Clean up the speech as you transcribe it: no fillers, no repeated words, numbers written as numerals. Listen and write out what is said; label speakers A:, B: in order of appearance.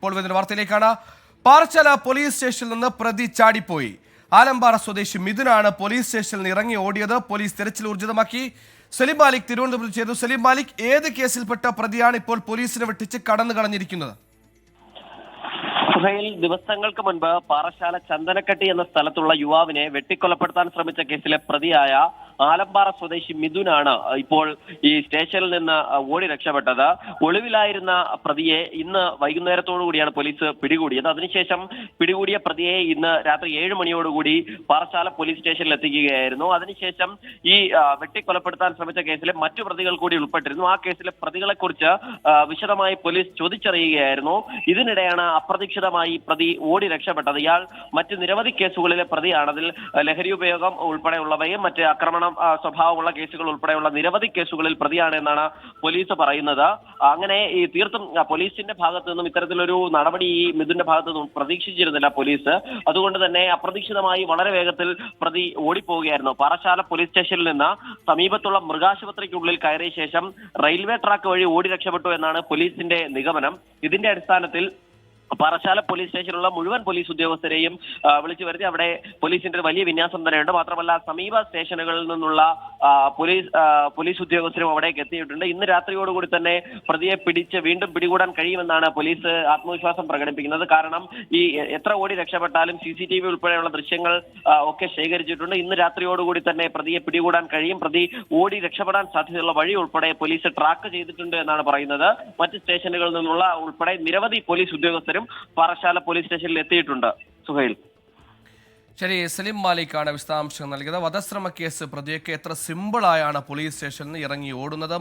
A: ഇപ്പോൾ വരുന്ന വാർത്തയിലേക്കാണ്. പാറച്ചാല പോലീസ് സ്റ്റേഷനിൽ നിന്ന് പ്രതി ചാടിപ്പോയി. ആലമ്പാറ സ്വദേശി മിഥുനാണ് പോലീസ് സ്റ്റേഷനിൽ നിന്ന് ഇറങ്ങി ഓടിയത്. പോലീസ് തെരച്ചിൽ ഊർജിതമാക്കി. സലീം മാലിക് തിരുവനന്തപുരത്ത് ചെയ്തു. സലീം മാലിക്, ഏത് കേസിൽപ്പെട്ട പ്രതിയാണ് ഇപ്പോൾ പോലീസിനെ വെട്ടിച്ച് കടന്നു കളഞ്ഞിരിക്കുന്നത്?
B: ദിവസങ്ങൾക്ക് മുൻപ് പാറശാല ചന്ദനക്കട്ടി എന്ന സ്ഥലത്തുള്ള യുവാവിനെ വെട്ടിക്കൊലപ്പെടുത്താൻ ശ്രമിച്ച കേസിലെ പ്രതിയായ ആലമ്പാറ സ്വദേശി മിഥുനാണ് ഇപ്പോൾ ഈ സ്റ്റേഷനിൽ നിന്ന് ഓടി രക്ഷപ്പെട്ടത്. ഒളിവിലായിരുന്ന പ്രതിയെ ഇന്ന് വൈകുന്നേരത്തോടു കൂടിയാണ് പോലീസ് പിടികൂടിയത്. അതിനുശേഷം പിടികൂടിയ പ്രതിയെ ഇന്ന് രാത്രി 7 മണിയോടുകൂടി പാറശാല പോലീസ് സ്റ്റേഷനിൽ എത്തിക്കുകയായിരുന്നു. അതിനുശേഷം ഈ വെട്ടിക്കൊലപ്പെടുത്താൻ ശ്രമിച്ച കേസിലെ മറ്റു പ്രതികൾ കൂടി ഉൾപ്പെട്ടിരുന്നു. ആ കേസിലെ പ്രതികളെ കുറിച്ച് വിശദമായി പോലീസ് ചോദിച്ചറിയുകയായിരുന്നു. ഇതിനിടെയാണ് അപ്രതീക്ഷിതമായി പ്രതി ഓടി രക്ഷപ്പെട്ടത്. ഇയാൾ മറ്റ് നിരവധി കേസുകളിലെ പ്രതിയാണ്. അതിൽ ലഹരി ഉപയോഗം ഉൾപ്പെടെയുള്ളവയും മറ്റ് ആക്രമണം സ്വഭാവമുള്ള കേസുകൾ ഉൾപ്പെടെയുള്ള നിരവധി കേസുകളിൽ പ്രതിയാണ് എന്നാണ് പോലീസ് പറയുന്നത്. അങ്ങനെ ഈ തീർത്തും പോലീസിന്റെ ഭാഗത്തു നിന്നും ഇത്തരത്തിലൊരു നടപടി ഈ മിഥുന്റെ ഭാഗത്തു നിന്നും പ്രതീക്ഷിച്ചിരുന്നില്ല പോലീസ്. അതുകൊണ്ട് തന്നെ അപ്രതീക്ഷിതമായി വളരെ വേഗത്തിൽ പ്രതി ഓടിപ്പോവുകയായിരുന്നു. പാറശാല പോലീസ് സ്റ്റേഷനിൽ നിന്ന് സമീപത്തുള്ള മൃഗാശുപത്രിക്കുള്ളിൽ കയറിയ ശേഷം റെയിൽവേ ട്രാക്ക് വഴി ഓടി രക്ഷപ്പെട്ടു എന്നാണ് പോലീസിന്റെ നിഗമനം. ഇതിന്റെ അടിസ്ഥാനത്തിൽ പാറശാല പോലീസ് സ്റ്റേഷനിലുള്ള മുഴുവൻ പോലീസ് ഉദ്യോഗസ്ഥരെയും വിളിച്ചു വരുത്തി. അവിടെ പോലീസിന്റെ വലിയ വിന്യാസം തന്നെയുണ്ട്. മാത്രമല്ല സമീപ സ്റ്റേഷനുകളിൽ നിന്നുള്ള പോലീസ് ഉദ്യോഗസ്ഥരും അവിടേക്ക് എത്തിയിട്ടുണ്ട്. ഇന്ന് രാത്രിയോടുകൂടി തന്നെ പ്രതിയെ വീണ്ടും പിടികൂടാൻ കഴിയുമെന്നാണ് പോലീസ് ആത്മവിശ്വാസം പ്രകടിപ്പിക്കുന്നത്. കാരണം ഈ എത്ര ഓടി രക്ഷപ്പെട്ടാലും CCTV ഉൾപ്പെടെയുള്ള ദൃശ്യങ്ങൾ ഒക്കെ ശേഖരിച്ചിട്ടുണ്ട്. ഇന്ന് രാത്രിയോടുകൂടി തന്നെ പ്രതിയെ പിടികൂടാൻ കഴിയും. പ്രതി ഓടി രക്ഷപ്പെടാൻ സാധ്യതയുള്ള വഴി ഉൾപ്പെടെ പോലീസ് ട്രാക്ക് ചെയ്തിട്ടുണ്ട് എന്നാണ് പറയുന്നത്. മറ്റ് സ്റ്റേഷനുകളിൽ നിന്നുള്ള ഉൾപ്പെടെ നിരവധി പോലീസ് ഉദ്യോഗസ്ഥരും പാറശാല പോലീസ് സ്റ്റേഷനിൽ എത്തിയിട്ടുണ്ട്. സുഹൈൽ,
A: ശരി. സലീം മാലിക്കാണ് വിശദാംശങ്ങൾ നൽകിയത്. വധശ്രമ കേസ് പ്രതിയൊക്കെ എത്ര സിമ്പിളായാണ് പോലീസ് സ്റ്റേഷനിൽ നിന്ന് ഇറങ്ങി ഓടുന്നത്.